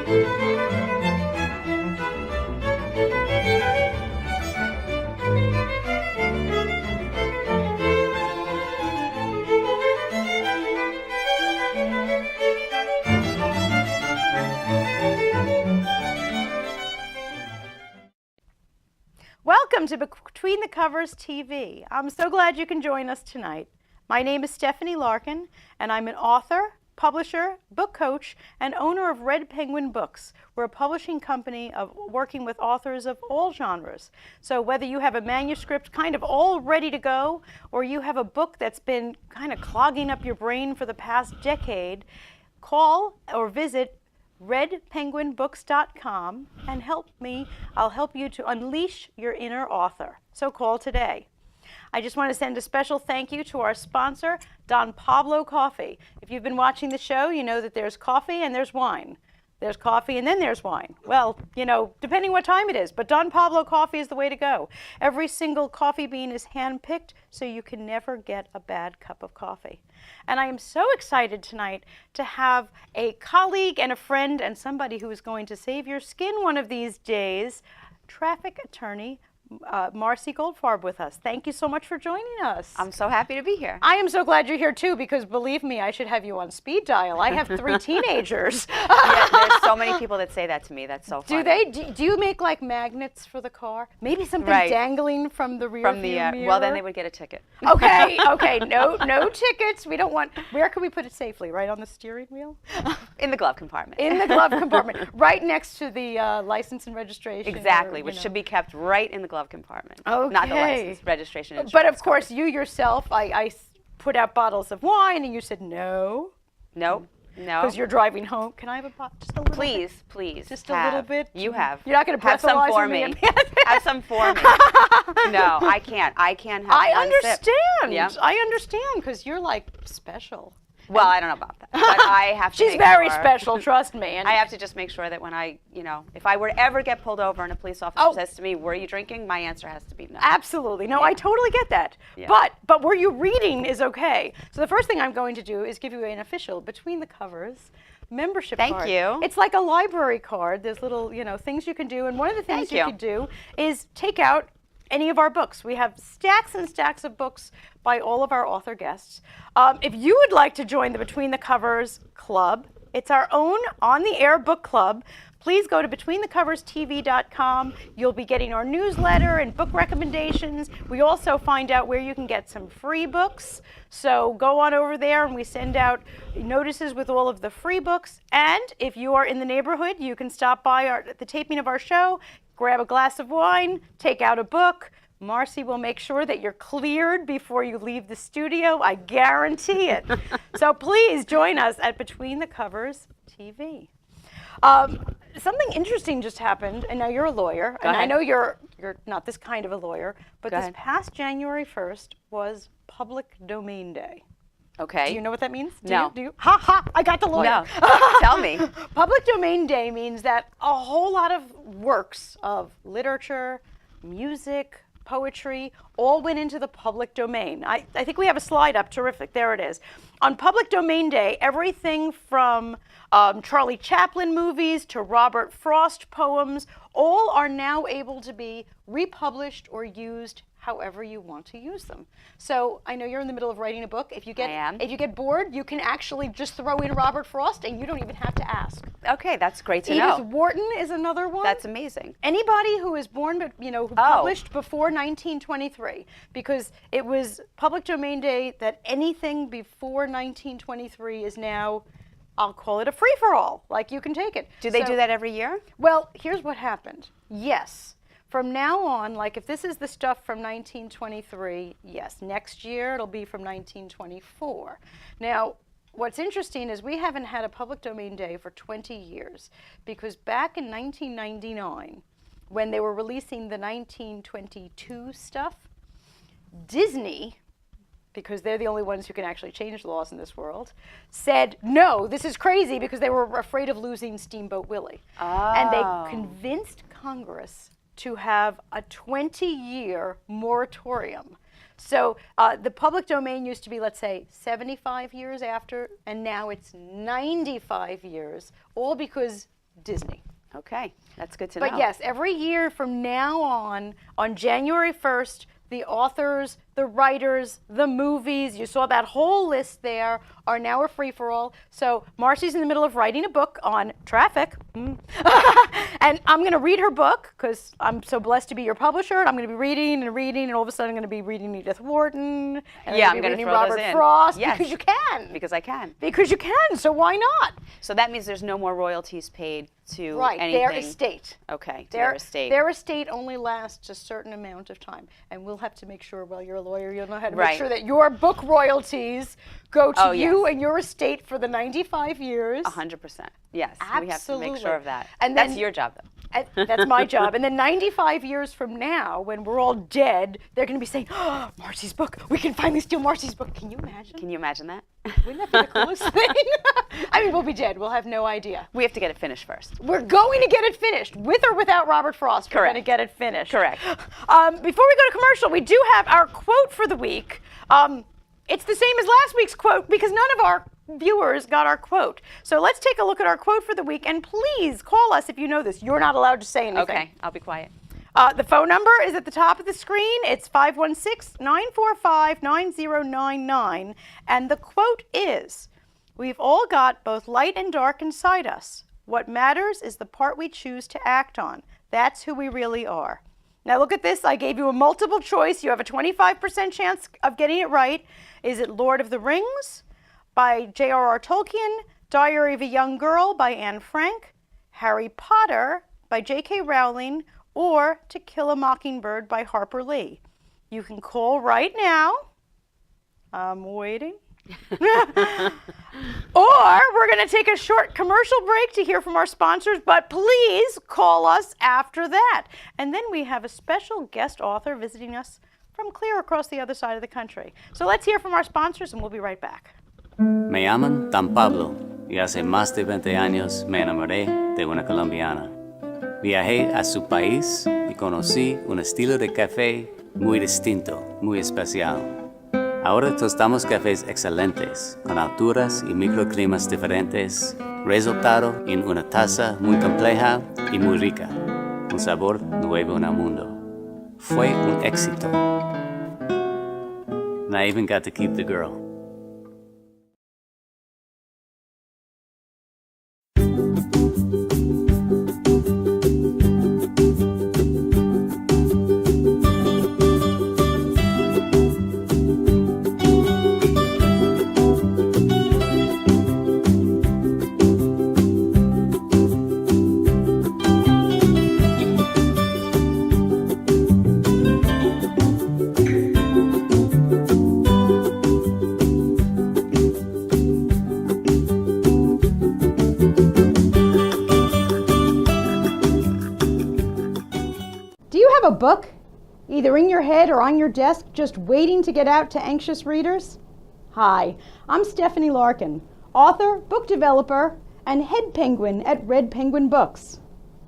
Welcome to Between the Covers TV. I'm so glad you can join us tonight. My name is Stephanie Larkin, and I'm an author, publisher, book coach, and owner of Red Penguin Books. We're a publishing company working with authors of all genres. So whether you have a manuscript kind of all ready to go, or you have a book that's been kind of clogging up your brain for the past decade, call or visit redpenguinbooks.com and I'll help you to unleash your inner author. So call today. I just want to send a special thank you to our sponsor, Don Pablo Coffee. If you've been watching the show, you know that there's coffee and there's wine. There's coffee and then there's wine. Well, you know, depending what time it is, but Don Pablo Coffee is the way to go. Every single coffee bean is hand-picked, so you can never get a bad cup of coffee. And I am so excited tonight to have a colleague and a friend and somebody who is going to save your skin one of these days, traffic attorney Marcy Goldfarb with us. Thank you so much for joining us. I'm so happy to be here. I am so glad you're here too, because believe me, I should have you on speed dial. I have 3 teenagers. Yeah, there's so many people that say that to me. That's so funny. Do they? Do you make like magnets for the car? Maybe something dangling from the rear view mirror? Well, then they would get a ticket. Okay, okay. No tickets. We don't want. Where can we put it safely? Right on the steering wheel? In the glove compartment. In the glove compartment, right next to the license and registration. Exactly, which should be kept right in the glove compartment. Okay. Not the license, registration, insurance. But of course, you yourself, I put out bottles of wine, and you said no. Nope. No. Because you're driving home. Can I have a bottle? Just a little bit? Please. Just a little bit? You have. You're not going to have some breathalyze for me? Have some for me. No, I can't. I can't have I one understand. Sip. Yeah. I understand, because you're like special. Well, I don't know about that, but I have to She's make very sure, special, trust me. And I have to just make sure that when if I were to ever get pulled over and a police officer says to me, were you drinking? My answer has to be no. Absolutely. No, I totally get that. Yeah. But were you reading is okay. So the first thing I'm going to do is give you an official Between the Covers membership card. Thank you. It's like a library card. There's little, things you can do. And one of the things you could do is take out any of our books. We have stacks and stacks of books by all of our author guests. If you would like to join the Between the Covers Club, it's our own on-the-air book club. Please go to BetweenTheCoversTV.com. You'll be getting our newsletter and book recommendations. We also find out where you can get some free books. So go on over there, and we send out notices with all of the free books. And if you are in the neighborhood, you can stop by the taping of our show, grab a glass of wine, take out a book. Marcy will make sure that you're cleared before you leave the studio. I guarantee it. So please join us at Between the Covers TV. Something interesting just happened, and now you're a lawyer, and I know you're not this kind of a lawyer, but this past January 1st was Public Domain Day. Okay. Do you know what that means? No. Do you? Ha ha! I got the lawyer. No. Tell me. Public Domain Day means that a whole lot of works of literature, music, poetry, all went into the public domain. I think we have a slide up. Terrific. There it is. On Public Domain Day, everything from Charlie Chaplin movies to Robert Frost poems, all are now able to be republished or used however you want to use them. So I know you're in the middle of writing a book. If you get bored, you can actually just throw in Robert Frost, and you don't even have to ask. Okay, that's great to know. Edith Wharton is another one. That's amazing. Anybody who is born, who published before 1923, because it was Public Domain Day that anything before 1923 is now, I'll call it a free-for-all. Like, you can take it. Do they do that every year? Well, here's what happened. Yes. From now on, like if this is the stuff from 1923, yes. Next year, it'll be from 1924. Now, what's interesting is we haven't had a Public Domain Day for 20 years, because back in 1999, when they were releasing the 1922 stuff, Disney, because they're the only ones who can actually change laws in this world, said, no, this is crazy, because they were afraid of losing Steamboat Willie. Oh. And they convinced Congress to have a 20-year moratorium. So the public domain used to be, let's say, 75 years after, and now it's 95 years, all because Disney. Okay, that's good to know. But yes, every year from now on January 1st, the authors, the writers, the movies, you saw that whole list there, are now a free-for-all. So Marcy's in the middle of writing a book on traffic. And I'm going to read her book because I'm so blessed to be your publisher. And I'm going to be reading, and all of a sudden I'm going to be reading Edith Wharton. And yeah, I'm going to reading throw Robert those in. Frost. Yes. Because you can. Because I can. Because you can, so why not? So that means there's no more royalties paid to Right, anything. their estate. Okay, their estate. Their estate only lasts a certain amount of time. And we'll have to make sure, well, you're a lawyer, you'll know how to make Right. sure that your book royalties go to Oh, you yes. and your estate for the 95 years. 100%. Yes, Absolutely. we have to make sure of that. And That's then- your job, though. That's my job. And then 95 years from now, when we're all dead, they're going to be saying, oh, Marcy's book. We can finally steal Marcy's book. Can you imagine? Can you imagine that? Wouldn't that be the coolest thing? I mean, we'll be dead. We'll have no idea. We have to get it finished first. We're going to get it finished, with or without Robert Frost. We're Correct. going to get it finished. Correct. Before we go to commercial, we do have our quote for the week. It's the same as last week's quote because none of our viewers got our quote. So let's take a look at our quote for the week, and please call us if you know this. You're not allowed to say anything. Okay, I'll be quiet. The phone number is at the top of the screen. It's 516-945-9099. And the quote is, we've all got both light and dark inside us. What matters is the part we choose to act on. That's who we really are. Now look at this. I gave you a multiple choice. You have a 25% chance of getting it right. Is it Lord of the Rings by J.R.R. Tolkien, Diary of a Young Girl by Anne Frank, Harry Potter by J.K. Rowling, or To Kill a Mockingbird by Harper Lee? You can call right now. I'm waiting. Or we're going to take a short commercial break to hear from our sponsors, but please call us after that. And then we have a special guest author visiting us from clear across the other side of the country. So let's hear from our sponsors and we'll be right back. Me llaman Dan Pablo y hace más de 20 años me enamoré de una colombiana. Viajé a su país y conocí un estilo de café muy distinto, muy especial. Ahora tostamos cafés excelentes, con alturas y microclimas diferentes, resultado en una taza muy compleja y muy rica, un sabor nuevo en el mundo. Fue un éxito. And I even got to keep the girl. Do you have a book, either in your head or on your desk, just waiting to get out to anxious readers? Hi, I'm Stephanie Larkin, author, book developer, and head penguin at Red Penguin Books.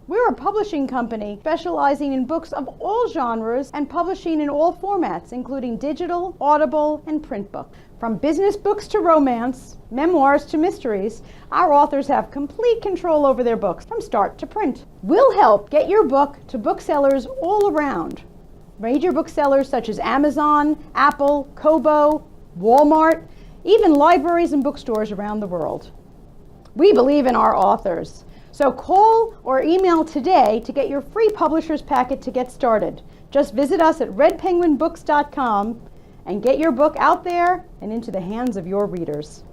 We're a publishing company specializing in books of all genres and publishing in all formats, including digital, audible, and print books. From business books to romance, memoirs to mysteries, our authors have complete control over their books from start to print. We'll help get your book to booksellers all around. Major booksellers such as Amazon, Apple, Kobo, Walmart, even libraries and bookstores around the world. We believe in our authors. So call or email today to get your free publisher's packet to get started. Just visit us at redpenguinbooks.com and get your book out there and into the hands of your readers.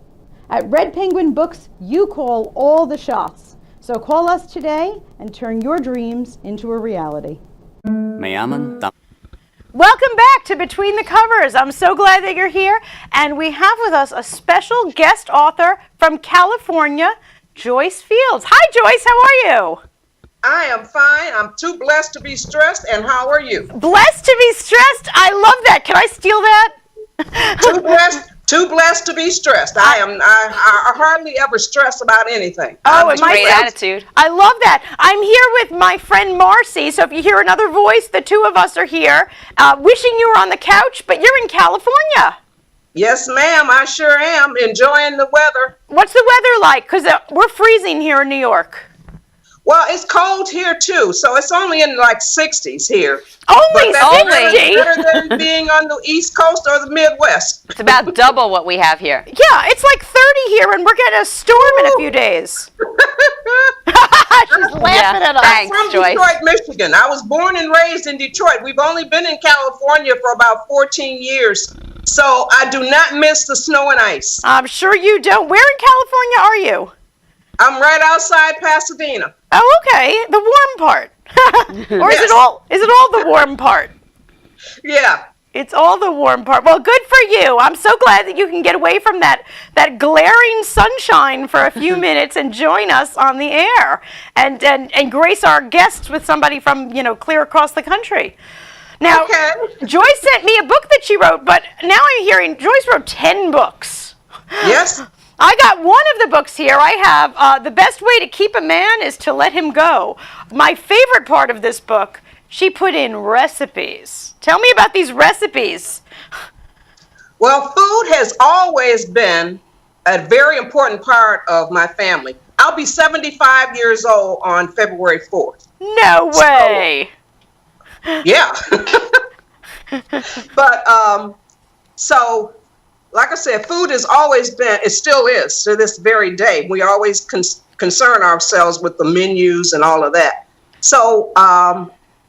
At Red Penguin Books, you call all the shots. So call us today and turn your dreams into a reality. Me llaman Dan. Welcome back to Between the Covers. I'm so glad that you're here. And we have with us a special guest author from California, Joyce Fields. Hi, Joyce. How are you? I am fine. I'm too blessed to be stressed. And how are you? Blessed to be stressed. I love that. Can I steal that? Too blessed to be stressed. I hardly ever stress about anything. Oh, That's a great attitude. I love that. I'm here with my friend Marcy. So if you hear another voice, the two of us are here, wishing you were on the couch, but you're in California. Yes, ma'am. I sure am enjoying the weather. What's the weather like? Because we're freezing here in New York. Well, it's cold here too, so it's only in like 60s here. Only But 60? better than being on the East Coast or the Midwest. It's about double what we have here. Yeah, it's like 30 here, and we're getting a storm in a few days. She's laughing at us. Thanks, From Joyce. Detroit, Michigan. I was born and raised in Detroit. We've only been in California for about 14 years, so I do not miss the snow and ice. I'm sure you don't. Where in California are you? I'm right outside Pasadena. Oh, okay, the warm part. Or is Yes. it all the warm part? Yeah. It's all the warm part. Well, good for you. I'm so glad that you can get away from that glaring sunshine for a few minutes and join us on the air and grace our guests with somebody from, clear across the country. Now, Okay. Joyce sent me a book that she wrote, but now I'm hearing Joyce wrote 10 books. Yes. I got one of the books here. I have The Best Way to Keep a Man is to Let Him Go. My favorite part of this book, she put in recipes. Tell me about these recipes. Well, food has always been a very important part of my family. I'll be 75 years old on February 4th. No way. Yeah. But, so, like I said, food has always been, it still is to this very day. We always concern ourselves with the menus and all of that. So,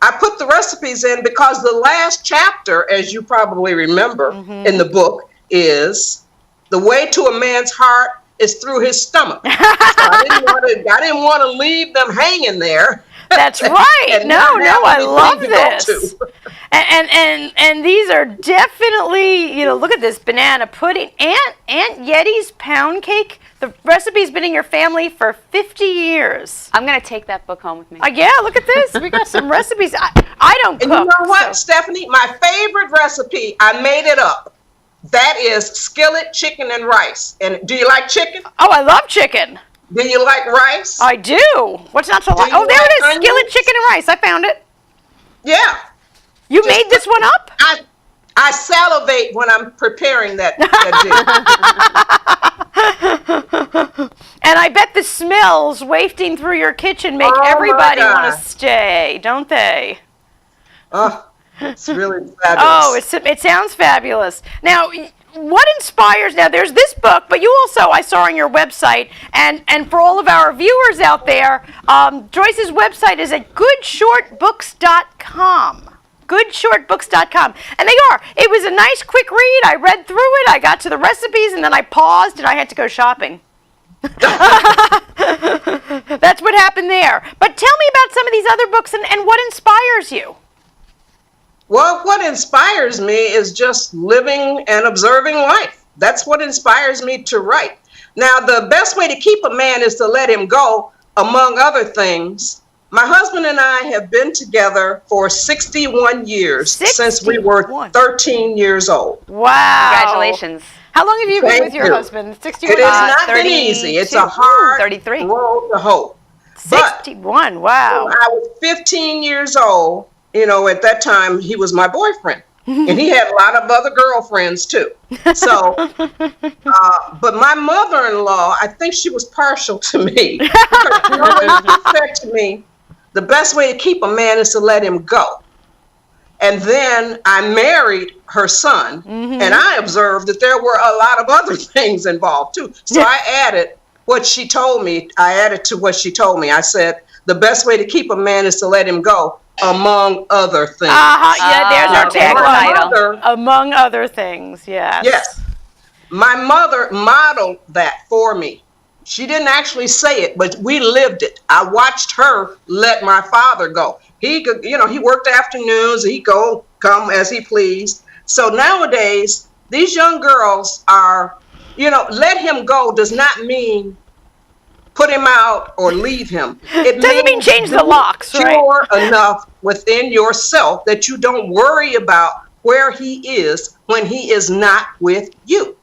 I put the recipes in because the last chapter, as you probably remember in the book, is the way to a man's heart is through his stomach. So I didn't want to leave them hanging there. That's right. And No, not have I anything love to go this. to. And these are definitely, look at this banana pudding. Aunt Yeti's pound cake. The recipe's been in your family for 50 years. I'm going to take that book home with me. Yeah, look at this. We got some recipes. I don't cook. And you know what, so- Stephanie? My favorite recipe, I made it up. That is skillet chicken and rice. And do you like chicken? Oh, I love chicken. Do you like rice? I do. What's not to like? you Oh, there like it is. Skillet onions? chicken and rice. I found it. Yeah. You made this one up? I salivate when I'm preparing that dish. And I bet the smells wafting through your kitchen make Oh, my everybody want God. to stay, don't they? Oh, it's really fabulous. Oh, it sounds fabulous. Now, what inspires? Now, there's this book, but you also I saw on your website, and for all of our viewers out there, Joyce's website is at goodshortbooks.com. Goodshortbooks.com. And they are. It was a nice, quick read. I read through it. I got to the recipes, and then I paused, and I had to go shopping. That's what happened there. But tell me about some of these other books and what inspires you. Well, what inspires me is just living and observing life. That's what inspires me to write. Now, the best way to keep a man is to let him go, among other things. My husband and I have been together for 61 years, since we were 13 years old. Wow. Congratulations. How long have you been Thank with your you. husband? 61? It has not been easy. It's a hard 33. road to hoe. 61, wow. I was 15 years old. At that time, he was my boyfriend. And he had a lot of other girlfriends, too. So, but my mother-in-law, I think she was partial to me. Because she always said to me, the best way to keep a man is to let him go. And then I married her son, and I observed that there were a lot of other things involved, too. So I added what she told me. I added to what she told me. I said, the best way to keep a man is to let him go, among other things. Yeah, there's our there's our tagline. title. Among other things, yes. Yes. My mother modeled that for me. She didn't actually say it, but we lived it. I watched her let my father go. He could, he worked afternoons. He'd come as he pleased. So nowadays, these young girls are, let him go does not mean put him out or leave him. It Doesn't mean means change the locks, right? Secure enough within yourself that you don't worry about where he is when he is not with you.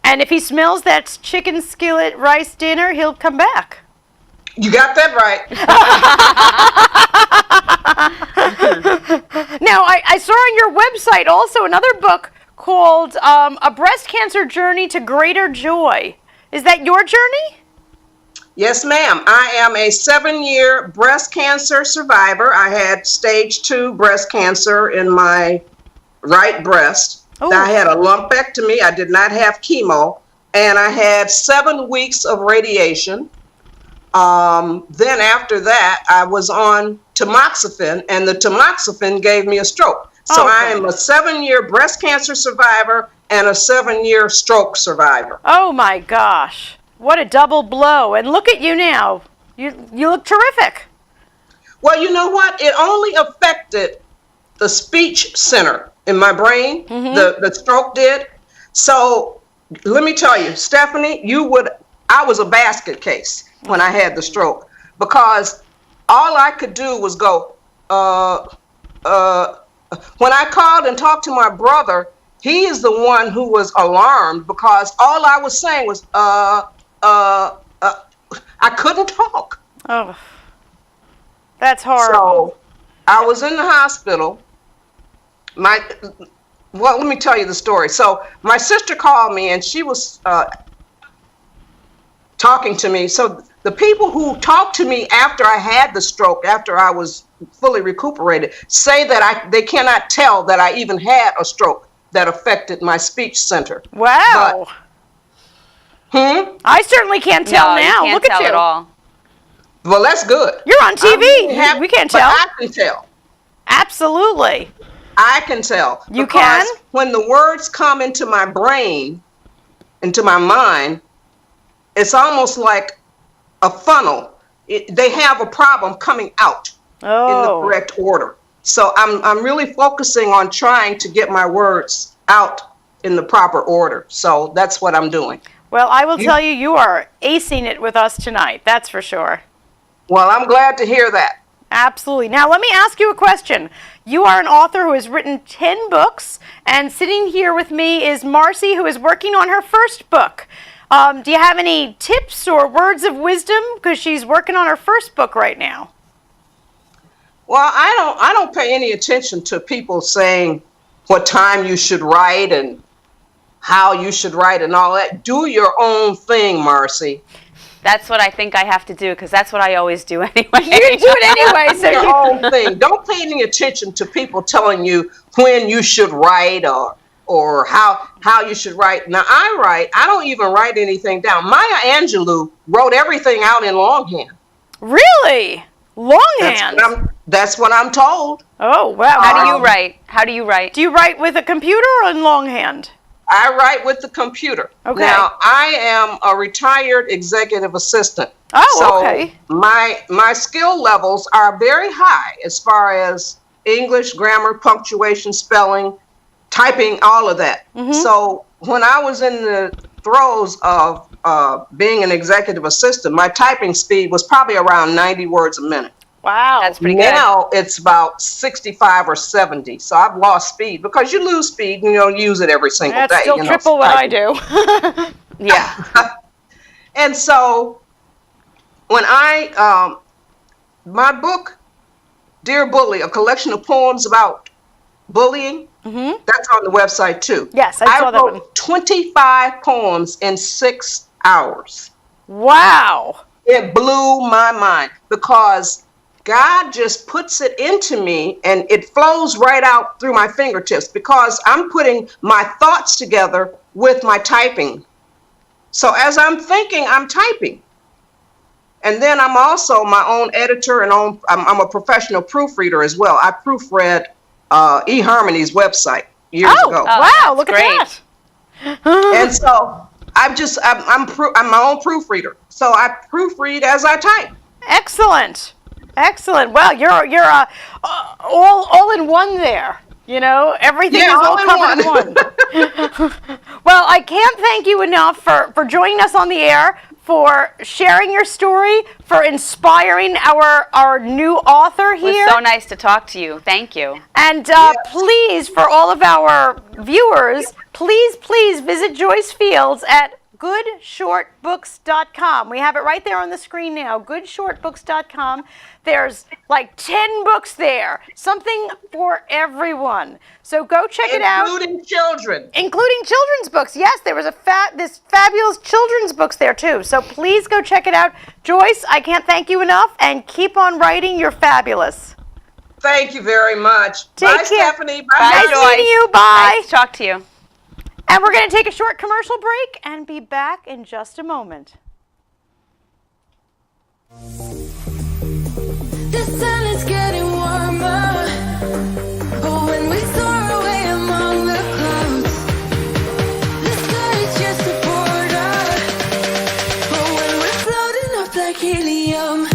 And if he smells that chicken skillet rice dinner, he'll come back. You got that right. Now, I saw on your website also another book called A Breast Cancer Journey to Greater Joy. Is that your journey? Yes, ma'am. I am a 7-year breast cancer survivor. I had stage 2 breast cancer in my right breast. Oh. I had a lumpectomy. I did not have chemo. And I had 7 weeks of radiation. Then after that, I was on tamoxifen, and the tamoxifen gave me a stroke. So I am a 7-year breast cancer survivor and a 7-year stroke survivor. Oh my gosh. What a double blow. And look at you now. You look terrific. Well, you know what? It only affected the speech center in my brain. The stroke did. So let me tell you, Stephanie, I was a basket case when I had the stroke, because all I could do was go, when I called and talked to my brother, he is the one who was alarmed, because all I was saying was, I couldn't talk. Oh, that's horrible. So I was in the hospital. Well, let me tell you the story. So my sister called me, and she was talking to me. So the people who talked to me after I had the stroke, after I was fully recuperated, say that they cannot tell that I even had a stroke that affected my speech center. Wow. I certainly can't tell now. You can't Look tell at you. at all. Well, that's good. You're on TV. We can't tell. But I can tell. Absolutely. I can tell. You because can? when the words come into my brain, into my mind, it's almost like a funnel. They have a problem coming out in the correct order. So I'm really focusing on trying to get my words out in the proper order. So that's what I'm doing. Well, I will tell you, you are acing it with us tonight. That's for sure. Well, I'm glad to hear that. Absolutely. Now, let me ask you a question. You are an author who has written 10 books, and sitting here with me is Marcy, who is working on her first book. Do you have any tips or words of wisdom? Because she's working on her first book right now. Well, I don't pay any attention to people saying what time you should write and how you should write and all that. Do your own thing, Marcy. That's what I think I have to do, because that's what I always do anyway. You do it anyway, so your own thing. Don't pay any attention to people telling you when you should write or how you should write. Now, I don't even write anything down. Maya Angelou wrote everything out in longhand. Really? Longhand? That's what I'm told. Oh, wow. How do you write? How do you write? Do you write with a computer or in longhand? I write with the computer. Okay. Now, I am a retired executive assistant. Oh, so okay. My skill levels are very high as far as English, grammar, punctuation, spelling, typing, all of that. So when I was in the throes of being an executive assistant, my typing speed was probably around 90 words a minute. Wow. That's pretty good. Now it's about 65 or 70. So I've lost speed, because you lose speed and you don't use it every single day. That's still triple what I do. Yeah. And so when my book, Dear Bully, a collection of poems about bullying, that's on the website too. Yes, I saw that one. wrote 25 poems in 6 hours. Wow. It blew my mind, because God just puts it into me and it flows right out through my fingertips, because I'm putting my thoughts together with my typing. So as I'm thinking, I'm typing. And then I'm also my own editor, and I'm a professional proofreader as well. I proofread eHarmony's website years ago. Wow, look great. at that. And so I'm my own proofreader. So I proofread as I type. Excellent. Excellent. Well, you're all in one there. You know, everything is all covered in one. Well, I can't thank you enough for joining us on the air, for sharing your story, for inspiring our new author here. It was so nice to talk to you. Thank you. And please, for all of our viewers, please visit Joyce Fields at goodshortbooks.com. We have it right there on the screen now, goodshortbooks.com. There's like 10 books there, something for everyone. So go check it out. Including children. Including children's books. Yes, there was this fabulous children's books there too. So please go check it out. Joyce, I can't thank you enough, and keep on writing. You're fabulous. Thank you very much. Take Bye, care. Stephanie. Bye, Nice Joyce. meeting you. Bye. Nice to talk to you. And we're going to take a short commercial break and be back in just a moment. The sun is getting warmer. Oh, when we soar away among the clouds, the sky is just a border. Oh, when we're floating up like helium.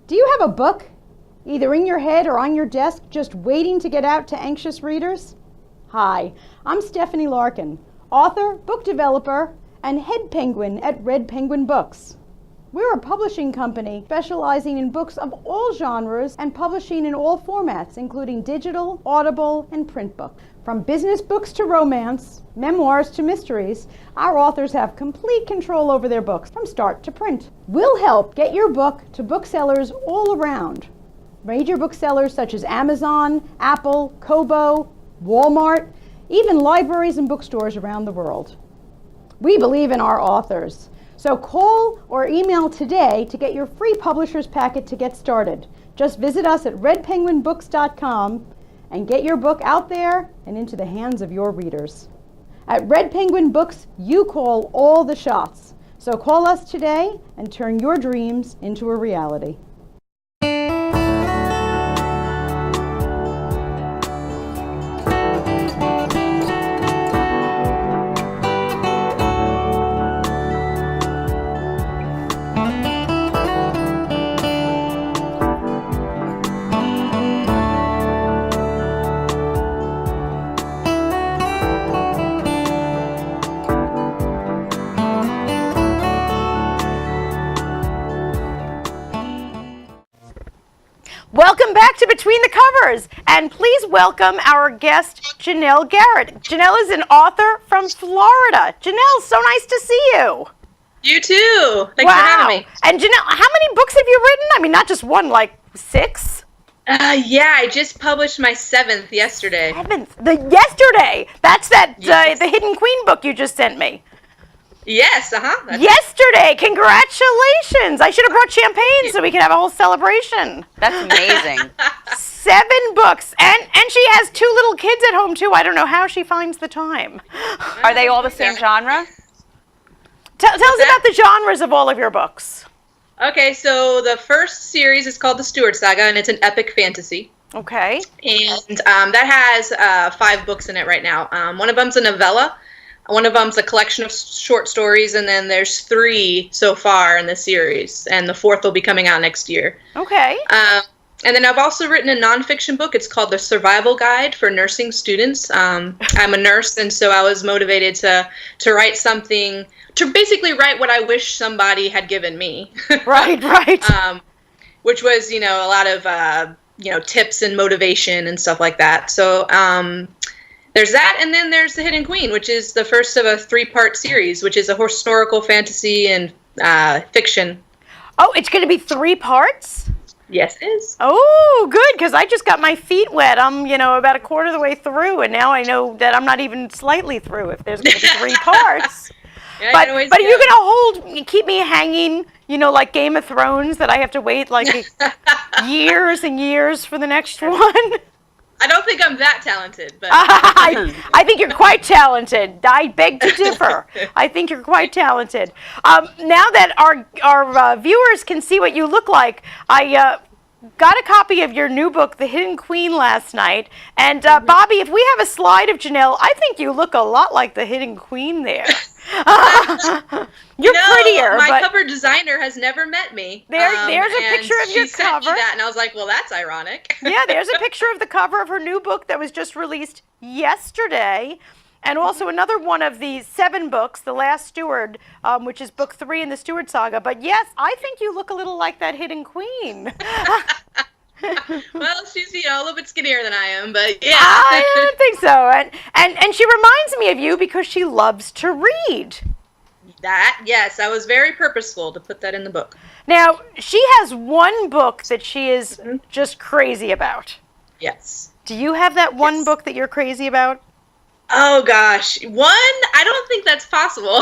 Do you have a book, either in your head or on your desk, just waiting to get out to anxious readers? Hi, I'm Stephanie Larkin, author, book developer, and head penguin at Red Penguin Books. We're a publishing company specializing in books of all genres and publishing in all formats, including digital, audible, and print books. From business books to romance, memoirs to mysteries, our authors have complete control over their books from start to print. We'll help get your book to booksellers all around. Major booksellers such as Amazon, Apple, Kobo, Walmart, even libraries and bookstores around the world. We believe in our authors. So call or email today to get your free publisher's packet to get started. Just visit us at redpenguinbooks.com and get your book out there and into the hands of your readers. At Red Penguin Books, you call all the shots. So call us today and turn your dreams into a reality. Welcome back to Between the Covers, and please welcome our guest, Janelle Garrett. Janelle is an author from Florida. Janelle, so nice to see you. You too. Thanks for having me. And Janelle, how many books have you written? I mean, not just one, like 6? Yeah, I just published my 7th yesterday. Yesterday? That's Yes. the Hidden Queen book you just sent me. Yes, Yesterday, congratulations! I should have brought champagne so we could have a whole celebration. That's amazing. 7 books, and she has 2 little kids at home too. I don't know how she finds the time. Are they all the same genre? Tell us about the genres of all of your books. Okay, so the first series is called the Stuart Saga, and it's an epic fantasy. Okay. And that has 5 books in it right now. One of them's a novella. One of them's a collection of short stories, and then there's 3 so far in the series, and the 4th will be coming out next year. Okay. And then I've also written a nonfiction book. It's called The Survival Guide for Nursing Students. I'm a nurse, and so I was motivated to write something, to basically write what I wish somebody had given me. Right. Which was, a lot of, tips and motivation and stuff like that. So there's that, and then there's The Hidden Queen, which is the first of a 3-part series, which is a historical fantasy and fiction. Oh, it's going to be 3 parts? Yes, it is. Oh, good, because I just got my feet wet. I'm, about a quarter of the way through, and now I know that I'm not even slightly through if there's going to be 3 parts. Yeah, But are you going to keep me hanging, like Game of Thrones, that I have to wait like years and years for the next one? I don't think I'm that talented, but I think you're quite talented. I beg to differ. I think you're quite talented. Now that our viewers can see what you look like, I got a copy of your new book, The Hidden Queen, last night. And Bobby, if we have a slide of Janelle, I think you look a lot like the Hidden Queen there. You're prettier. My but cover designer has never met me. there's a and picture of your she sent me cover. that, and I was like, well, that's ironic. Yeah, there's a picture of the cover of her new book that was just released yesterday. And also another one of the 7 books, The Last Steward, which is book 3 in the Steward saga. But yes, I think you look a little like that Hidden Queen. Well, she's a little bit skinnier than I am, but yeah. I don't think so. And she reminds me of you because she loves to read. That, yes, I was very purposeful to put that in the book. Now, she has one book that she is just crazy about. Yes. Do you have that one book that you're crazy about? Oh gosh, one? I don't think that's possible.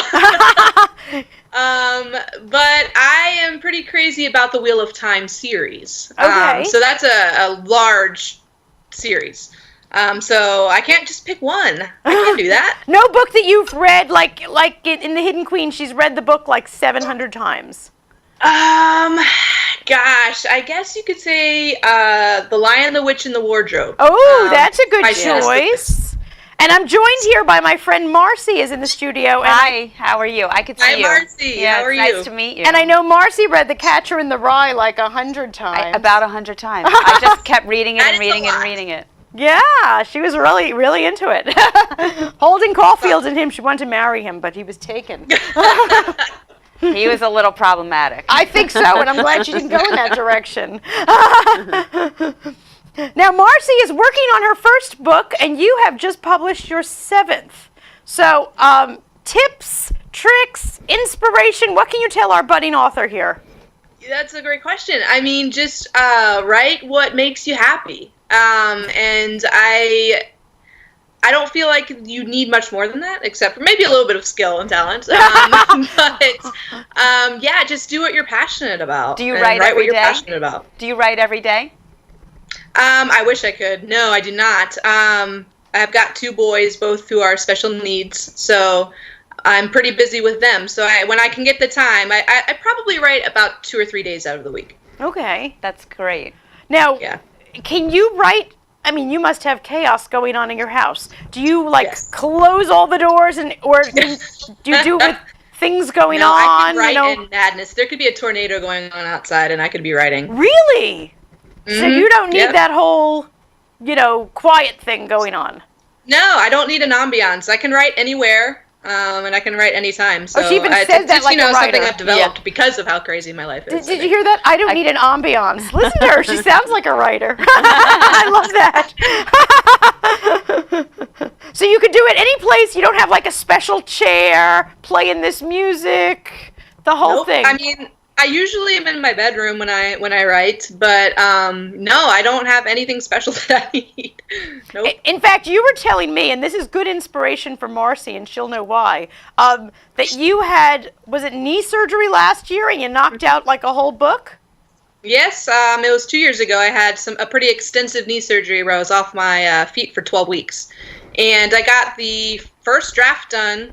But I am pretty crazy about the Wheel of Time series. Okay. So that's a large series. So I can't just pick one. I can't do that. No book that you've read, like in The Hidden Queen, she's read the book like 700 times. Gosh, I guess you could say The Lion, the Witch, and the Wardrobe. Oh, that's a good by Janice choice. And I'm joined here by my friend Marcy is in the studio. And Hi, how are you? I could see Hi, you. Marcy. Yeah, How are it's you? nice to meet you. And I know Marcy read The Catcher in the Rye like 100 times. About 100 times. I just kept reading it That and is a reading it and lot. reading it. Yeah, she was really, really into it. Holden Caulfield and him, she wanted to marry him, but he was taken. He was a little problematic. I think so, and I'm glad she didn't go in that direction. Now, Marcy is working on her first book, and you have just published your 7th. So, tips, tricks, inspiration, what can you tell our budding author here? That's a great question. I mean, just write what makes you happy. And I don't feel like you need much more than that, except for maybe a little bit of skill and talent. Yeah, just do what you're passionate about. Do you and write every what you're day? passionate about. Do you write every day? I wish I could. No, I do not. I've got 2 boys, both who are special needs, so I'm pretty busy with them. So when I can get the time, I probably write about 2 or 3 days out of the week. Okay. That's great. Now, Yeah. can you write? I mean, you must have chaos going on in your house. Do you Yes. close all the doors, or do you do it with things going No, on? I could write in madness. There could be a tornado going on outside, and I could be writing. Really? So you don't need Yep. that whole, quiet thing going on. No, I don't need an ambiance. I can write anywhere, and I can write anytime. So she even it's says that just, like a something writer. I've developed because of how crazy my life is. Did you hear that? I don't need an ambiance. Listen to her. She sounds like a writer. I love that. So you could do it any place. You don't have like a special chair playing this music. The whole Nope. thing. I mean, I usually am in my bedroom when I write, but no, I don't have anything special that I need. Nope. In fact, you were telling me, and this is good inspiration for Marcy, and she'll know why, that you had, was it knee surgery last year, and you knocked out like a whole book? Yes, it was 2 years ago. I had a pretty extensive knee surgery where I was off my feet for 12 weeks. And I got the first draft done,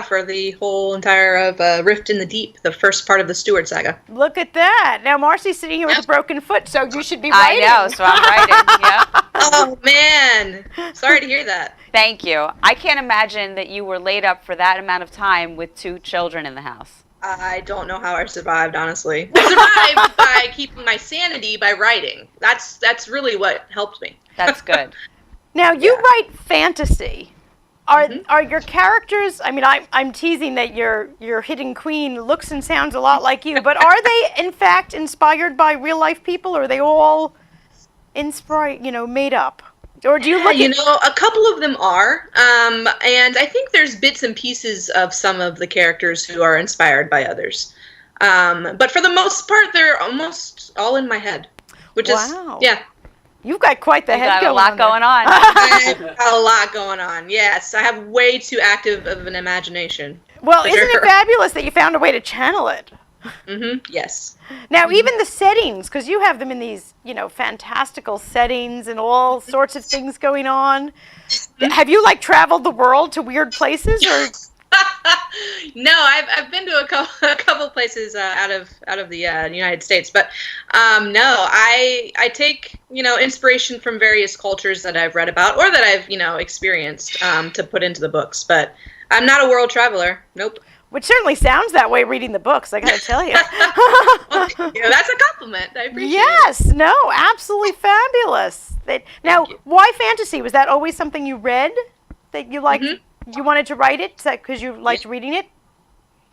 for the whole entire of Rift in the Deep, the first part of the Steward saga. Look at that. Now, Marcy's sitting here with a broken foot, so you should be I writing. know, so I'm writing. Yep. Oh, man. Sorry to hear that. Thank you. I can't imagine that you were laid up for that amount of time with 2 children in the house. I don't know how I survived, honestly. I survived by keeping my sanity by writing. That's really what helped me. That's good. Now, you write fantasy. Are your characters, I mean, I'm teasing that your Hidden Queen looks and sounds a lot like you, but are they, in fact, inspired by real-life people, or are they all made up? Or do you look a couple of them are, and I think there's bits and pieces of some of the characters who are inspired by others. But for the most part, they're almost all in my head, which Wow. is, yeah. You've got quite the You head got a lot there. going on. I've got a lot going on, yes. I have way too active of an imagination. Well, For isn't sure. it fabulous that you found a way to channel it? Yes. Now, even the settings, because you have them in these, fantastical settings and all sorts of things going on. Have you traveled the world to weird places, or? No, I've been to a couple places out of the United States, but no, I take inspiration from various cultures that I've read about or that I've experienced to put into the books. But I'm not a world traveler. Nope. Which certainly sounds that way reading the books, I gotta tell you. That's a compliment. I appreciate it. Yes, no, absolutely fabulous. Now, why fantasy? Was that always something you read that you liked? You wanted to write it because you liked reading it?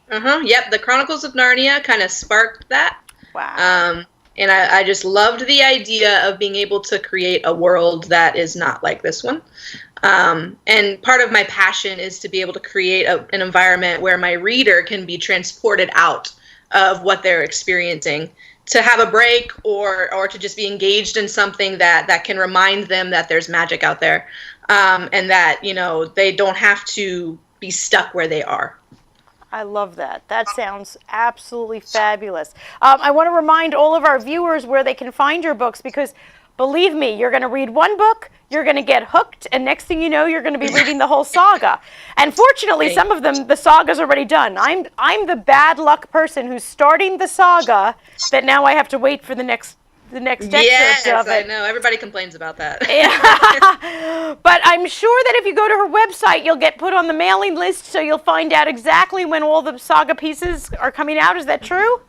Yep, the Chronicles of Narnia kind of sparked that. Wow. And I just loved the idea of being able to create a world that is not like this one. And part of my passion is to be able to create an environment where my reader can be transported out of what they're experiencing, to have a break or to just be engaged in something that can remind them that there's magic out there, and that they don't have to be stuck where they are. I love that. That sounds absolutely fabulous. I want to remind all of our viewers where they can find your books, because believe me, you're going to read one book, you're going to get hooked, and next thing you know, you're going to be reading the whole saga. And fortunately, some of them, the saga's already done. I'm the bad luck person who's starting the saga that now I have to wait for the next excerpt of it. I know. Everybody complains about that. But I'm sure that if you go to her website, you'll get put on the mailing list, so you'll find out exactly when all the saga pieces are coming out. Is that true?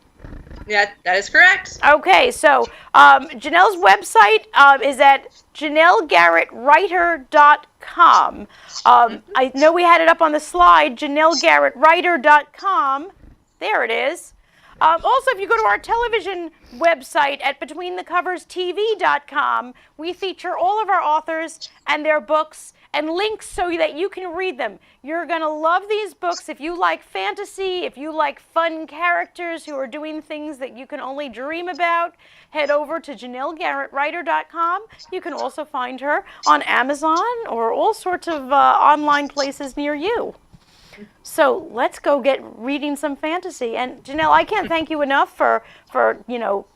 Yeah, that is correct. Okay, so Janelle's website is at JanelleGarrettWriter.com. I know we had it up on the slide, JanelleGarrettWriter.com. There it is. Also, if you go to our television website at BetweenTheCoversTV.com, we feature all of our authors and their books and links so that you can read them. You're going to love these books if you like fantasy, if you like fun characters who are doing things that you can only dream about. Head over to JanelleGarrettWriter.com. You can also find her on Amazon or all sorts of online places near you. So let's go get reading some fantasy. And Janelle, I can't thank you enough for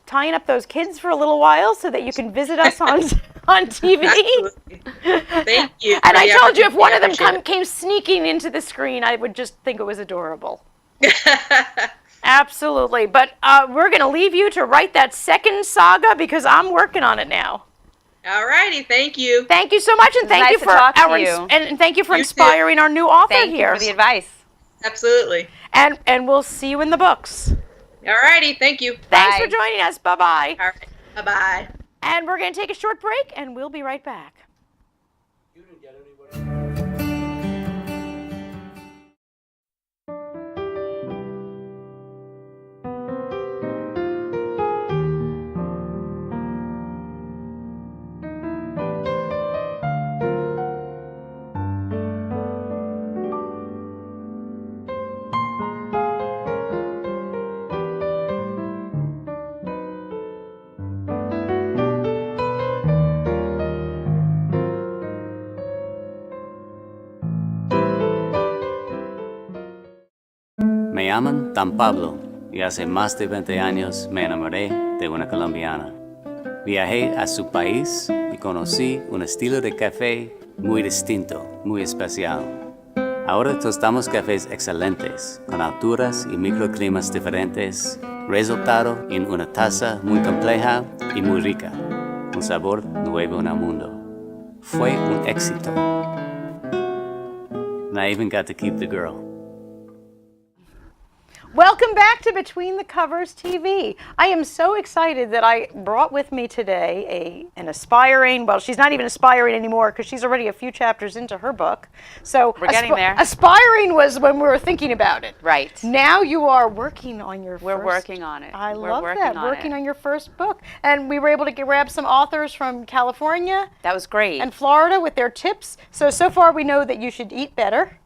tying up those kids for a little while so that you can visit us on TV. Absolutely. Thank you. And I told you if one of them came sneaking into the screen, I would just think it was adorable. Absolutely. But we're going to leave you to write that second saga because I'm working on it now. All righty, thank you. Thank you so much, and thank nice you to for talk to you. and thank you for You inspiring our new author Thank here. you for the advice. Absolutely. And we'll see you in the books. All righty, thank you. Thanks Bye. for joining us. Bye-bye. All right, bye-bye. And we're going to take a short break, and we'll be right back. Me llaman Dan Pablo y hace más de 20 años me enamoré de una colombiana. Viajé a su país y conocí un estilo de café muy distinto, muy especial. Ahora tostamos cafés excelentes, con alturas y microclimas diferentes, resultado en una taza muy compleja y muy rica, un sabor nuevo en el mundo. Fue un éxito. And I even got to keep the girl. Welcome back to Between the Covers TV. I am so excited that I brought with me today an aspiring, well, she's not even aspiring anymore because she's already a few chapters into her book. So We're getting there. Aspiring was when we were thinking about it. Right. Now you are working on your We're first. working on it. I We're love working that, on working it. on your first book. And we were able to grab some authors from California That was great. and Florida with their tips. So far we know that you should eat better.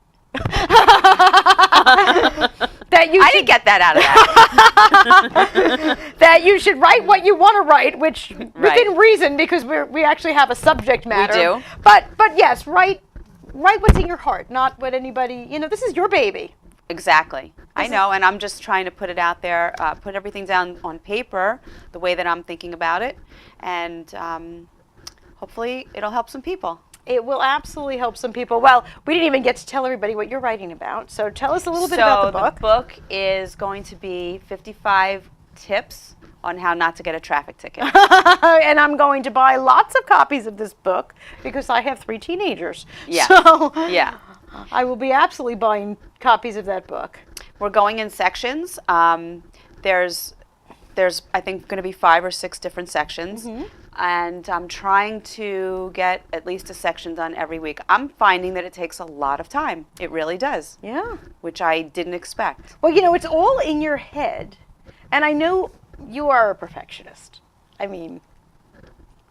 That you I should didn't get that out of that. that you should write what you want to write, which Right. within reason, because we actually have a subject matter. do. But yes, write what's in your heart, not what anybody. This is your baby. Exactly. I know, and I'm just trying to put it out there, put everything down on paper the way that I'm thinking about it, and hopefully it'll help some people. It will absolutely help some people. Well, we didn't even get to tell everybody what you're writing about, so tell us a little bit about the book. So the book is going to be 55 tips on how not to get a traffic ticket. And I'm going to buy lots of copies of this book because I have 3 teenagers. Yeah. So Yeah. I will be absolutely buying copies of that book. We're going in sections. There's I think going to be 5 or 6 different sections, and I'm trying to get at least a section done every week. I'm finding that it takes a lot of time. It really does. Yeah. Which I didn't expect. Well, you know, it's all in your head, and I know you are a perfectionist. I mean,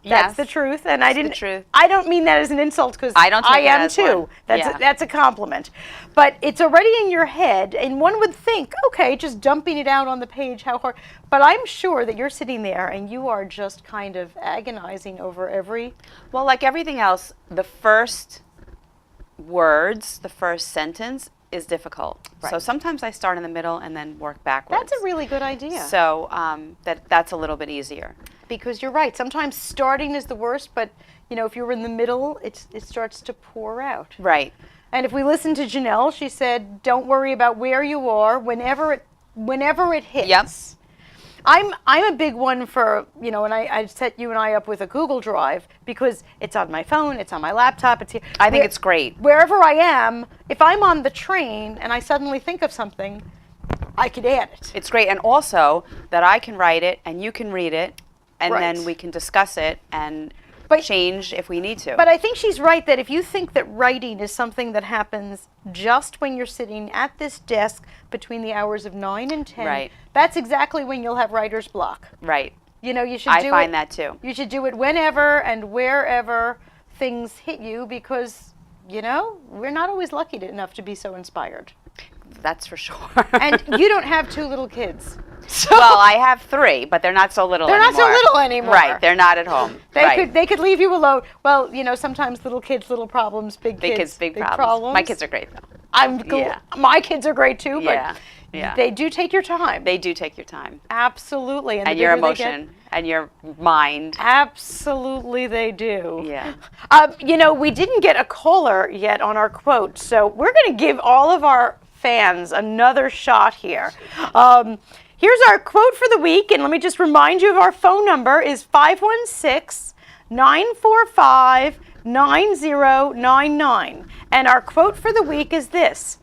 that's Yes. the truth, and I the didn't. truth. I don't mean that as an insult because I don't take I it am as too. one. That's Yeah. that's a compliment, but it's already in your head, and one would think, okay, just dumping it out on the page, how hard? But I'm sure that you're sitting there and you are just kind of agonizing over every. Well, like everything else, the first words, the first sentence is difficult. So Right. sometimes I start in the middle and then work backwards. That's a really good idea. So that's a little bit easier. Because you're right. Sometimes starting is the worst, but you know, if you're in the middle, it starts to pour out. Right. And if we listen to Janelle, she said, "Don't worry about where you are. Whenever it hits." Yep. I'm a big one for, you know, and I set you and I up with a Google Drive because it's on my phone, it's on my laptop, it's here. I think it's great. Wherever I am, if I'm on the train and I suddenly think of something, I could add it. It's great. And also that I can write it and you can read it and Right. then we can discuss it and But- change if we need to. But I think she's right that if you think that writing is something that happens just when you're sitting at this desk between the hours of 9 and 10, Right. that's exactly when you'll have writer's block. Right. You know, you should I do find it, that too. You should do it whenever and wherever things hit you because, you know, we're not always lucky enough to be so inspired. That's for sure. And you don't have 2 little kids. So well, I have 3, but they're not so little They're anymore. not so little anymore. Right. They're not at home. they could leave you alone. Well, you know, sometimes little kids, little problems, big Big kids, kids, big problems. My kids are great though. I'm cool. Yeah. My kids are great too, but Yeah. Yeah. they do take your time. They do take your time. Absolutely. And the your bigger they get- emotion and your mind. Absolutely, they do. Yeah. You know, we didn't get a caller yet on our quote, so we're going to give all of our fans another shot here. Here's our quote for the week, and let me just remind you of our phone number is 516-945-9099. And our quote for the week is this: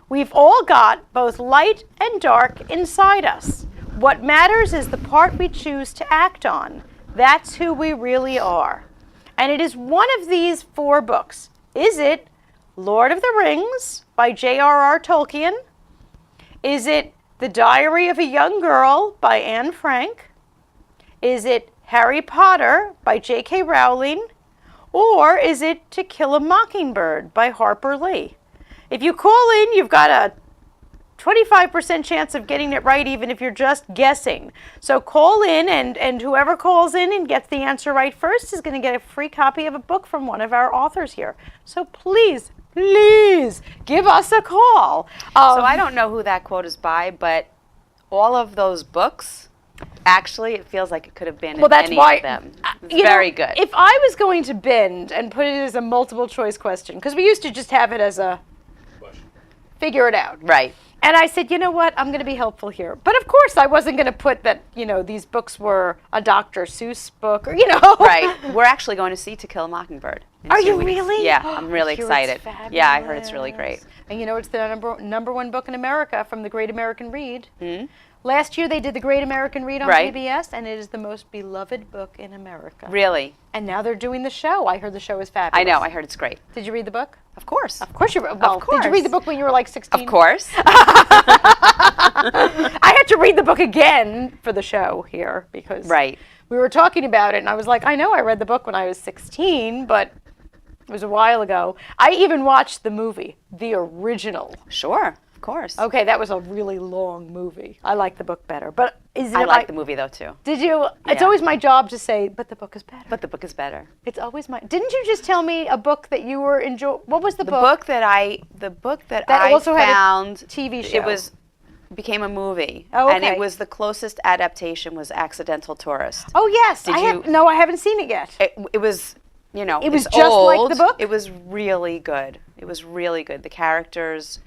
"We've all got both light and dark inside us. What matters is the part we choose to act on. That's who we really are." And it is one of these 4 books. Is it Lord of the Rings by J.R.R. Tolkien? Is it The Diary of a Young Girl by Anne Frank? Is it Harry Potter by J.K. Rowling? Or is it To Kill a Mockingbird by Harper Lee? If you call in, you've got a 25% chance of getting it right, even if you're just guessing. So call in, and whoever calls in and gets the answer right first is going to get a free copy of a book from one of our authors here. So please give us a call. So I don't know who that quote is by, but all of those books, actually, it feels like it could have been in that's any why of them. It's you know, very good. If I was going to bend and put it as a multiple choice question, because we used to just have it as a figure it out. Right. And I said, you know what, I'm going to be helpful here. But of course, I wasn't going to put that, you know, these books were a Dr. Seuss book, or, you know. Right. We're actually going to see To Kill a Mockingbird. in Are 2 you weeks. really? Yeah, I'm really I hear excited. it's Yeah, I heard it's really great. fabulous. And you know, it's the number 1 book in America from the Great American Read. Last year, they did the Great American Read on Right. PBS, and it is the most beloved book in America. Really? And now they're doing the show. I heard the show is fabulous. I know. I heard it's great. Did you read the book? Of course. Of course you read. Well, course. did you read the book when you were like 16? Of course. I had to read the book again for the show here because Right. we were talking about it, and I was like, I know I read the book when I was 16, but it was a while ago. I even watched the movie, the original. Sure. Of course. Okay, that was a really long movie. I like the book better, but is it? I like the movie though too, Did you? It's Yeah. always my job to say, but the book is better. but the book is better. It's always my. Didn't you just tell me a book that you were enjoy? What was the The book? book that I That I also had a found TV show. It became a movie, Oh, and okay. it was the closest adaptation was Accidental Tourist. Oh yes, Did I you- have. No, I haven't seen it yet. It was, you know, It was it's just like old. the book? It was really good. It was really good. The characters,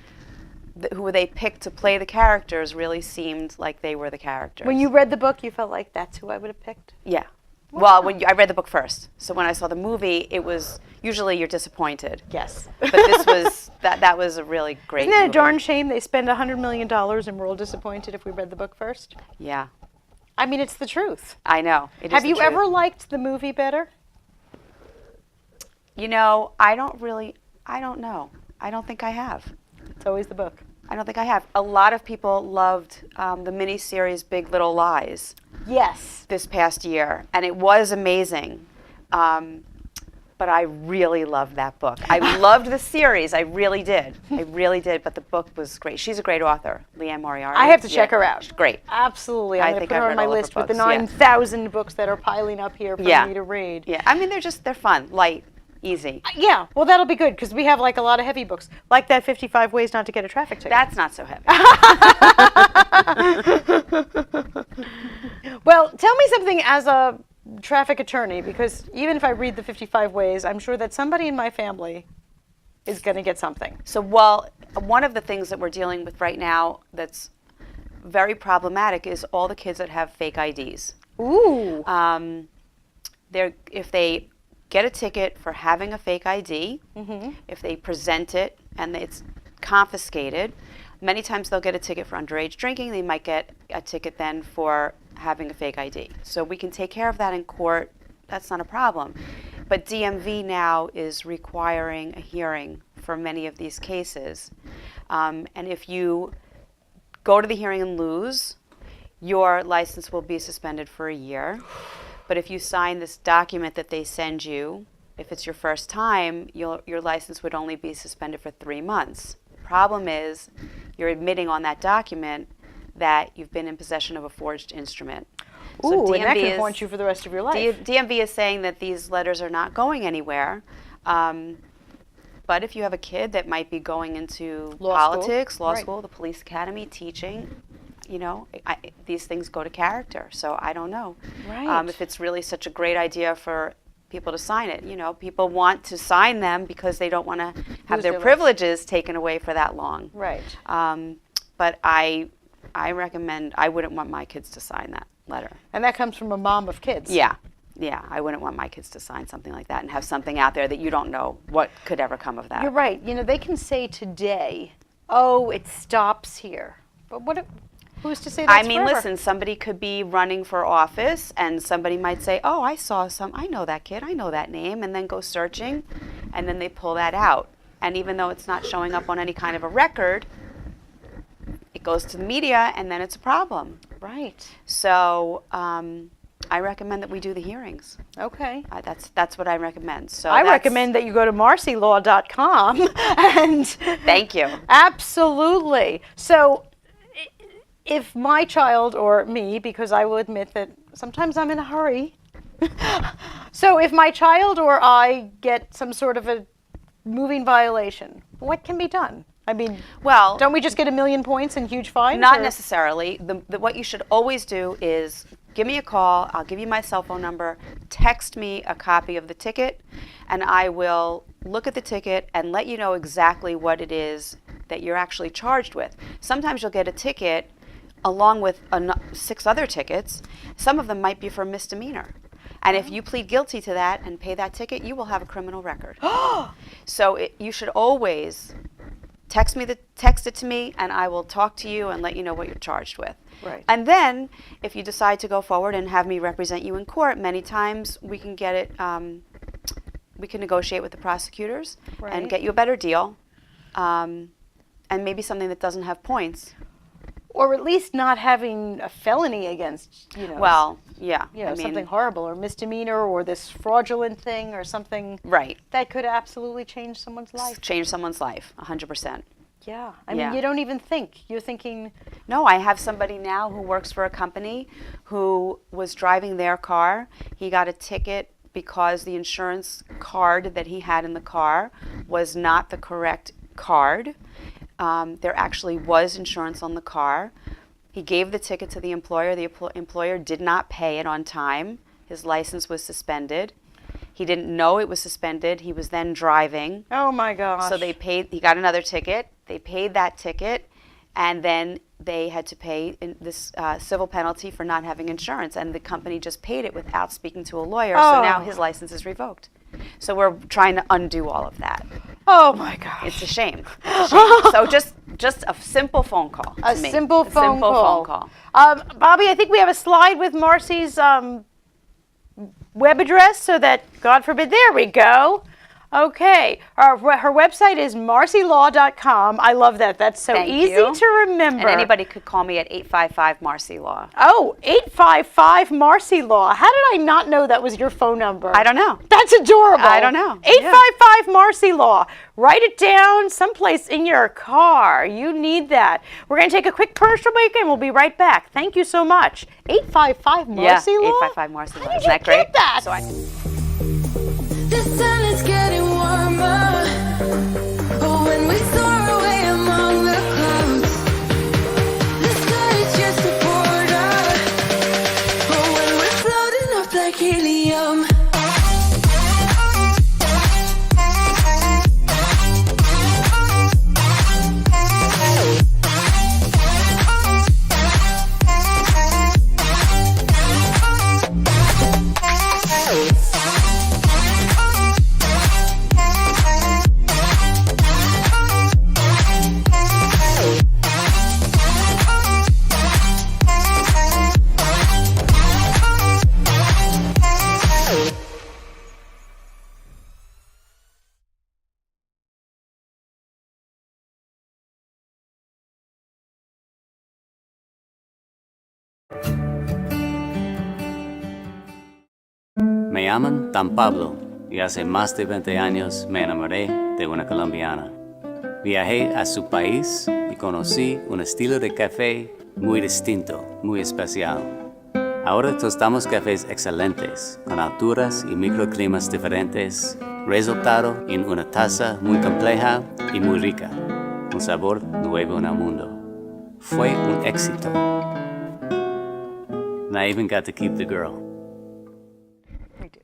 who they picked to play the characters, really seemed like they were the characters. When you read the book, you felt like that's who I would have picked. Yeah. Well, I read the book first, so when I saw the movie, it was usually you're disappointed. Yes. But this was that was a really great. Isn't that a movie. darn shame they spend $100 million and we're all disappointed if we read the book first? Yeah, I mean, it's the truth. I know. It is Have the you truth. ever liked the movie better? You know, I don't know. I don't think I have. It's always the book. I don't think I have. A lot of people loved the miniseries Big Little Lies Yes. this past year, and it was amazing. But I really loved that book. I loved the series. I really did. I really did. But the book was great. She's a great author, Leanne Moriarty. I have to Yeah, check her out. She's great. Absolutely. I I'm going to think put I've her on read my all of her list with the books, yeah. 9,000 books that are piling up here for Yeah. me to read. Yeah, I mean they're fun, light, easy. Yeah, well, that'll be good because we have like a lot of heavy books, like that 55 Ways Not to Get a Traffic Ticket. That's not so heavy. Well, tell me something as a traffic attorney, because even if I read the 55 Ways, I'm sure that somebody in my family is going to get something. So, well, one of the things that we're dealing with right now that's very problematic is all the kids that have fake IDs. Ooh. If they get a ticket for having a fake ID, if they present it and it's confiscated, many times they'll get a ticket for underage drinking. They might get a ticket then for having a fake ID. So we can take care of that in court. That's not a problem. But DMV now is requiring a hearing for many of these cases. And if you go to the hearing and lose, your license will be suspended for a year. But if you sign this document that they send you, if it's your first time, your license would only be suspended for 3 months. The problem is you're admitting on that document that you've been in possession of a forged instrument. Ooh, and that DMV can haunt you for the rest of your life. DMV is saying that these letters are not going anywhere. But if you have a kid that might be going into Law politics, school. law Right. school, the police academy, teaching, you know, these things go to character. So I don't know Right. if it's really such a great idea for people to sign it. You know, people want to sign them because they don't want to have Lose their their privileges taken away for that long. Right. But I recommend, I wouldn't want my kids to sign that letter. And that comes from a mom of kids. Yeah, I wouldn't want my kids to sign something like that and have something out there that you don't know what could ever come of that. You're right. You know, they can say today, oh, it stops here. But who's to say that's I mean, forever? listen, somebody could be running for office and somebody might say, oh, I know that kid, I know that name, and then go searching, and then they pull that out. And even though it's not showing up on any kind of a record, it goes to the media and then it's a problem. Right. So I recommend that we do the hearings. Okay. That's what I recommend. So I that's- recommend that you go to marcylaw.com and Thank you. Absolutely. So if my child or me, because I will admit that sometimes I'm in a hurry. So if my child or I get some sort of a moving violation, what can be done? I mean, Well, don't we just get 1 million points and huge fines? not or- necessarily. What you should always do is give me a call. I'll give you my cell phone number. Text me a copy of the ticket, and I will look at the ticket and let you know exactly what it is that you're actually charged with. Sometimes you'll get a ticket along with 6 other tickets. Some of them might be for misdemeanor. And if you plead guilty to that and pay that ticket, you will have a criminal record. So you should always text it to me, and I will talk to you and let you know what you're charged with. Right. And then, if you decide to go forward and have me represent you in court, many times we can get it. We can negotiate with the prosecutors Right. and get you a better deal, and maybe something that doesn't have points. Or at least not having a felony against, Well, yeah. I mean, something horrible or misdemeanor or this fraudulent thing or something right. that could absolutely change someone's life. Change someone's life, 100%. Yeah. I mean, Yeah. you don't even think. You're thinking, No, I have somebody now who works for a company who was driving their car. He got a ticket because the insurance card that he had in the car was not the correct card. There actually was insurance on the car. He gave the ticket to the employer. The employer did not pay it on time. His license was suspended. He didn't know it was suspended. He was then driving. oh my gosh. So they paid, he got another ticket. They paid that ticket, and then they had to pay this civil penalty for not having insurance. And the company just paid it without speaking to a lawyer. So now Oh. his license is revoked. So we're trying to undo all of that. Oh my gosh. It's a shame. It's a shame. So just a simple phone call. To A me. simple phone simple call. phone call. Bobby, I think we have a slide with Marcy's web address so that, God forbid, there we go. Okay. Her website is marcylaw.com. I love that. That's so Thank easy you. to remember. And anybody could call me at 855-MARCY-LAW. Oh, 855 Marcy Law. How did I not know that was your phone number? I don't know. That's adorable. I don't know. 855 Marcy Law. Write it down someplace in your car. You need that. We're going to take a quick commercial break and we'll be right back. Thank you so much. 855 Marcy Yeah, Law? 855-MARCY-LAW. How did Isn't you that great? get that? So The sun is getting warmer. But when we soar away among the clouds, the sky is just a border. But when we're floating up like helium. Me llaman Dan Pablo y hace más de 20 años me enamoré de una colombiana. Viajé a su país y conocí un estilo de café muy distinto, muy especial. Ahora tostamos cafés excelentes, con alturas y microclimas diferentes, resultado en una taza muy compleja y muy rica, un sabor nuevo en el mundo. Fue un éxito. And I even got to keep the girl. We do.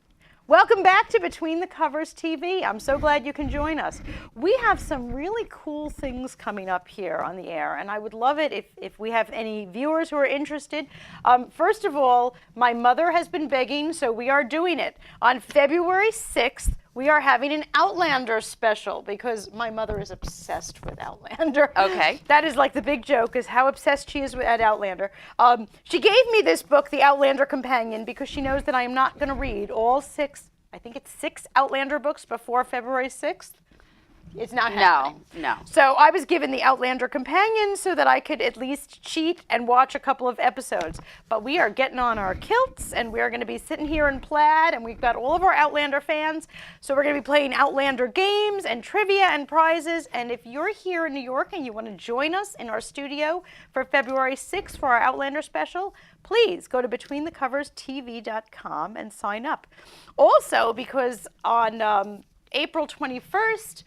Welcome back to Between the Covers TV. I'm so glad you can join us. We have some really cool things coming up here on the air, and I would love it if we have any viewers who are interested. First of all, my mother has been begging, so we are doing it. On February 6th, we are having an Outlander special because my mother is obsessed with Outlander. Okay. That is like the big joke, is how obsessed she is at Outlander. She gave me this book, The Outlander Companion, because she knows that I am not going to read all six, I think it's 6 Outlander books before February 6th. It's not happening. No. So I was given the Outlander Companion so that I could at least cheat and watch a couple of episodes. But we are getting on our kilts and we are going to be sitting here in plaid, and we've got all of our Outlander fans. So we're going to be playing Outlander games and trivia and prizes. And if you're here in New York and you want to join us in our studio for February 6th for our Outlander special, please go to BetweenTheCoversTV.com and sign up. Also, because on April 21st,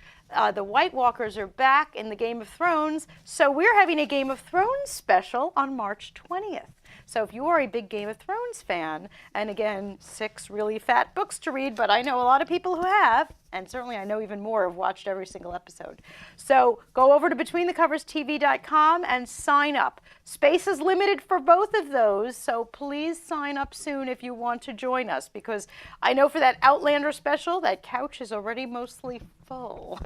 the White Walkers are back in the Game of Thrones, so we're having a Game of Thrones special on March 20th. So if you are a big Game of Thrones fan, and again, 6 really fat books to read, but I know a lot of people who have, and certainly I know even more have watched every single episode. So go over to BetweenTheCoversTV.com and sign up. Space is limited for both of those, so please sign up soon if you want to join us, because I know for that Outlander special, that couch is already mostly full.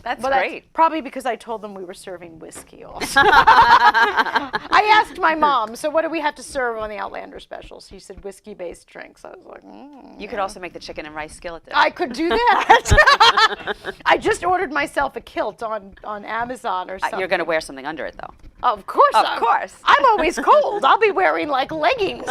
That's Well, great. Probably because I told them we were serving whiskey also. I asked my mom, so what do we have to serve on the Outlander special? She said whiskey-based drinks. I was like, You could also make the chicken and rice skillet dish. I could do that. I just ordered myself a kilt on Amazon or something. You're going to wear something under it, though. Of course. Of course. I'm always cold. I'll be wearing like leggings.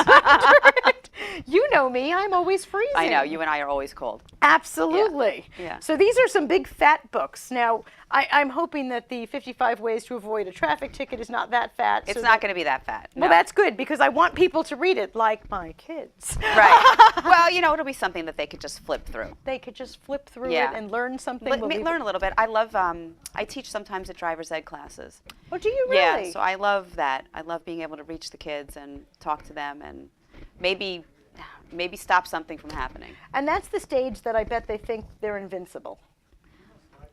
You know me. I'm always freezing. I know, you and I are always cold. Absolutely. Yeah. So these are some big fat books. Now, I'm hoping that the 55 Ways to Avoid a Traffic Ticket is not that fat. It's not going to be that fat. Well, no. that's good because I want people to read it like my kids. Right. Well, it'll be something that they could just flip through. They could just flip through Yeah. it and learn something. Learn a little bit. I love, I teach sometimes at driver's ed classes. Oh, do you really? Yeah, so I love that. I love being able to reach the kids and talk to them and maybe stop something from happening. And that's the stage that I bet they think they're invincible.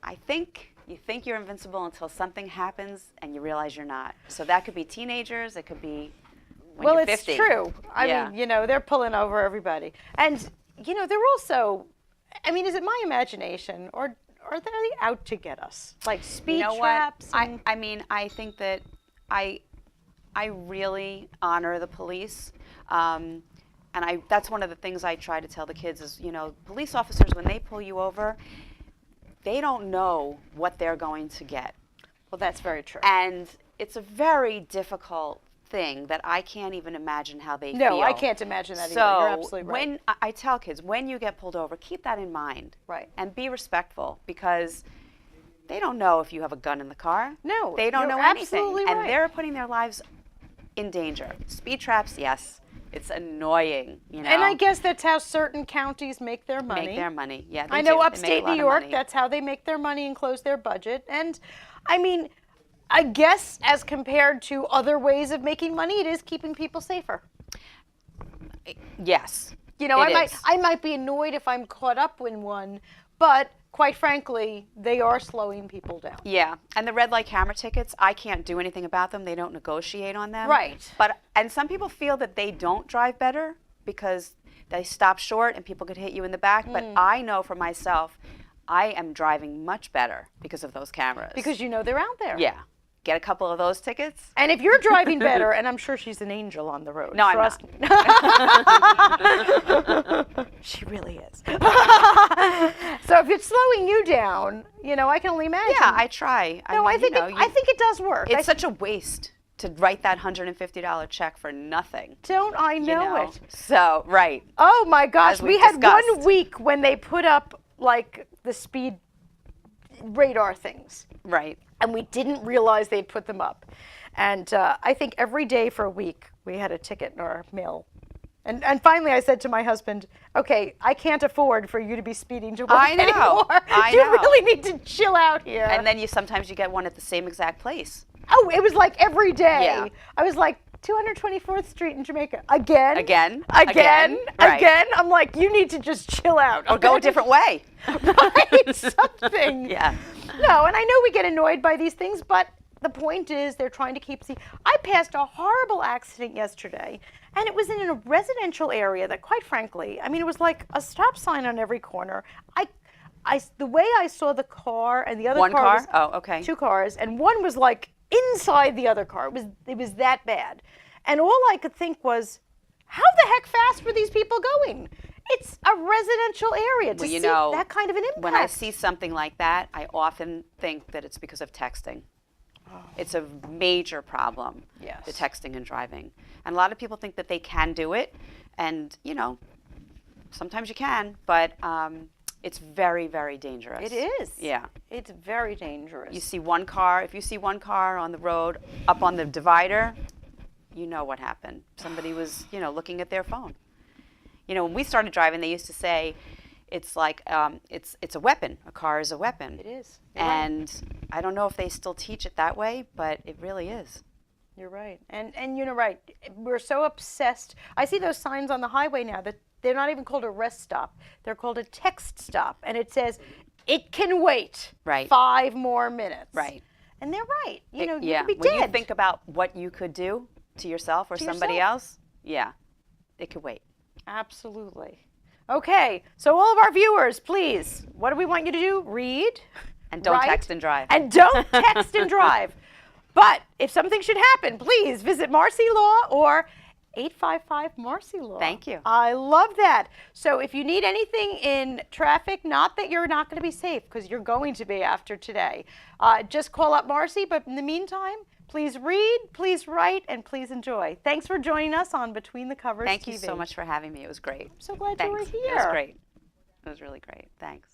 I think you think you're invincible until something happens and you realize you're not. So that could be teenagers, it could be when Well, you're it's 50. true. I Yeah. mean, they're pulling over everybody. And, they're also, is it my imagination or are they out to get us? Like speed You know traps? what? and- I think that I really honor the police. And that's one of the things I try to tell the kids is, police officers, when they pull you over, they don't know what they're going to get. Well, that's very true. And it's a very difficult thing that I can't even imagine how they feel. No, I can't imagine that either. So You're absolutely right. when I tell kids, when you get pulled over, keep that in mind. Right. And be respectful because they don't know if you have a gun in the car. No, They don't you're know anything. absolutely And right. they're putting their lives in danger. Speed traps, yes. It's annoying, And I guess that's how certain counties make their money. Make their money. Yeah, they I know do. They make a upstate lot New of York, money. that's how they make their money and close their budget. And I guess as compared to other ways of making money, it is keeping people safer. Yes. I is. might be annoyed if I'm caught up in one, but quite frankly, they are slowing people down. Yeah, and the red light camera tickets, I can't do anything about them. They don't negotiate on them. Right. And some people feel that they don't drive better because they stop short and people could hit you in the back. But I know for myself, I am driving much better because of those cameras. Because they're out there. Yeah, get a couple of those tickets. And if you're driving better, and I'm sure she's an angel on the road. No, I'm trust not. me. She really is. So if it's slowing you down, I can only imagine. Yeah, I try. I think it does work. It's such a waste to write that $150 check for nothing. Don't I know it? So, right. Oh my gosh, As we we've had discussed. 1 week when they put up like the speed radar things. Right. And we didn't realize they'd put them up. And I think every day for a week we had a ticket in our mail. And finally I said to my husband, okay, I can't afford for you to be speeding to work I know. anymore. I You know. really need to chill out here. And then sometimes you get one at the same exact place. oh, it was like every day. Yeah. I was like, 224th Street in Jamaica. Again? Again? Again? Right. Again? I'm like, you need to just chill out. Or go a different way. Right? Something. Yeah. No, and I know we get annoyed by these things, but the point is they're trying to keep. I passed a horrible accident yesterday, and it was in a residential area that, quite frankly, it was like a stop sign on every corner. The way I saw the car and the other One car? was Oh, okay. 2 cars, and one was like inside the other car. It was that bad, and all I could think was, how the heck fast were these people going? It's a residential area to see that kind of an impact. When I see something like that, I often think that it's because of texting. It's a major problem, Yes. the texting and driving. And a lot of people think that they can do it, and, sometimes you can, but it's very, very dangerous. It is. Yeah. It's very dangerous. If you see one car on the road up on the divider, you know what happened. Somebody was, looking at their phone. When we started driving, they used to say, it's like, it's a weapon. A car is a weapon. It is. You're right. And I don't know if they still teach it that way, but it really is. You're right. And you're right. We're so obsessed. I see those signs on the highway now that they're not even called a rest stop. They're called a text stop. And it says, it can wait Right. 5 more minutes. Right. And they're right. You could be when dead. you think about what you could do to yourself or somebody yourself. else, yeah, it could wait. Absolutely. Okay, so all of our viewers, please, what do we want you to do? Read. And don't write, text and drive. And don't text and drive. But if something should happen, please visit Marcy Law or 855 Marcy Law. Thank you. I love that. So if you need anything in traffic, not that you're not going to be safe, because you're going to be after today, just call up Marcy. But in the meantime, Please read, please write, and please enjoy. Thanks for joining us on Between the Covers Thank TV. you so much for having me. It was great. I'm so glad Thanks. you were here. It was great. It was really great. Thanks.